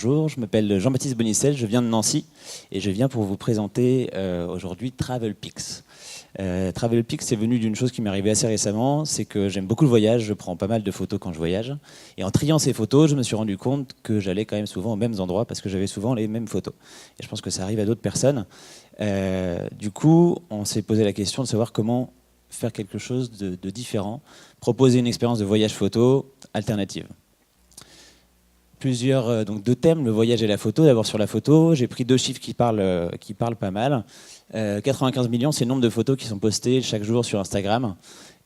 bonjour, je m'appelle Jean-Baptiste Bonicel, je viens de Nancy et je viens pour vous présenter aujourd'hui TravelPix. TravelPix, c'est venu d'une chose qui m'est arrivée assez récemment, c'est que j'aime beaucoup le voyage, je prends pas mal de photos quand je voyage. Et en triant ces photos, je me suis rendu compte que j'allais quand même souvent aux mêmes endroits parce que j'avais souvent les mêmes photos. Et je pense que ça arrive à d'autres personnes. Du coup, on s'est posé la question de savoir comment faire quelque chose de différent, proposer une expérience de voyage photo alternative. Donc deux thèmes, le voyage et la photo. D'abord sur la photo, j'ai pris deux chiffres qui parlent pas mal. 95 millions, c'est le nombre de photos qui sont postées chaque jour sur Instagram.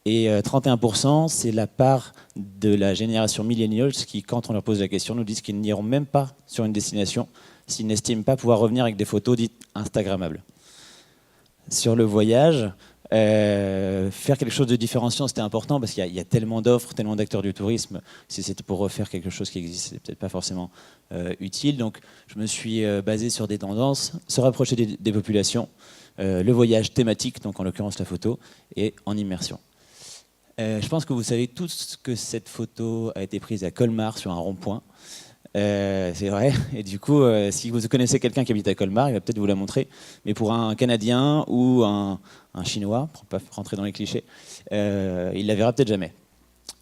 Et 31%, c'est la part de la génération millennials qui, quand on leur pose la question, nous disent qu'ils n'iront même pas sur une destination s'ils n'estiment pas pouvoir revenir avec des photos dites Instagrammables. Sur le voyage, faire quelque chose de différenciant, c'était important parce qu'il y a tellement d'offres, tellement d'acteurs du tourisme. Si c'était pour refaire quelque chose qui existe, c'était peut-être pas forcément utile. Donc, je me suis basé sur des tendances, se rapprocher des populations, le voyage thématique, donc en l'occurrence la photo, et en immersion. Je pense que vous savez tous que cette photo a été prise à Colmar sur un rond-point. C'est vrai, et du coup, si vous connaissez quelqu'un qui habite à Colmar, il va peut-être vous la montrer, mais pour un Canadien ou un Chinois, pour ne pas rentrer dans les clichés, il la verra peut-être jamais.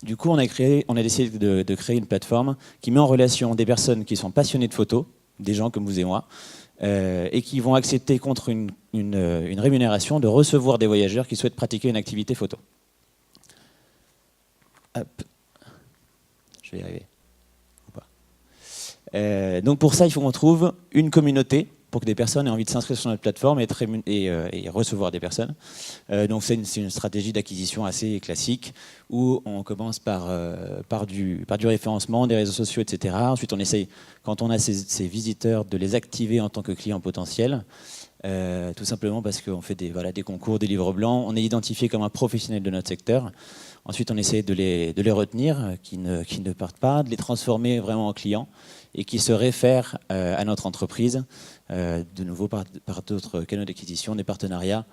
Du coup, on a décidé de créer une plateforme qui met en relation des personnes qui sont passionnées de photos, des gens comme vous et moi, et qui vont accepter contre une rémunération de recevoir des voyageurs qui souhaitent pratiquer une activité photo. Hop. Je vais y arriver. Donc pour ça, il faut qu'on trouve une communauté pour que des personnes aient envie de s'inscrire sur notre plateforme et recevoir des personnes. Donc c'est une stratégie d'acquisition assez classique où on commence par du référencement, des réseaux sociaux, etc. Ensuite, on essaye, quand on a ces visiteurs, de les activer en tant que clients potentiels. Tout simplement parce qu'on fait des concours, des livres blancs. On est identifié comme un professionnel de notre secteur. Ensuite, on essaie de les retenir, qui ne partent pas, de les transformer vraiment en clients et qui se réfèrent à notre entreprise, de nouveau par d'autres canaux d'acquisition, des partenariats.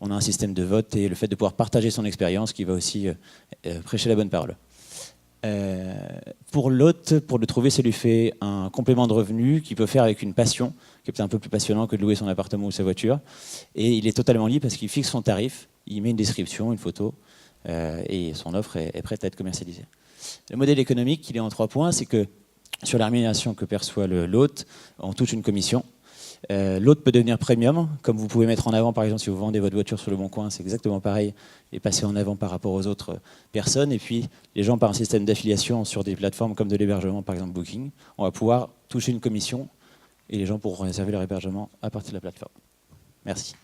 On a un système de vote et le fait de pouvoir partager son expérience qui va aussi prêcher la bonne parole. Pour l'hôte, pour le trouver, ça lui fait un complément de revenu qu'il peut faire avec une passion, qui est peut-être un peu plus passionnant que de louer son appartement ou sa voiture. Et il est totalement libre parce qu'il fixe son tarif, il met une description, une photo, et son offre est prête à être commercialisée. Le modèle économique, il est en 3 points, c'est que sur la rémunération que perçoit l'hôte, on touche une commission. L'hôte peut devenir premium, comme vous pouvez mettre en avant, par exemple, si vous vendez votre voiture sur le Bon Coin, c'est exactement pareil, et passer en avant par rapport aux autres personnes. Et puis, les gens, par un système d'affiliation sur des plateformes comme de l'hébergement, par exemple Booking, on va pouvoir toucher une commission et les gens pourront réserver leur hébergement à partir de la plateforme. Merci.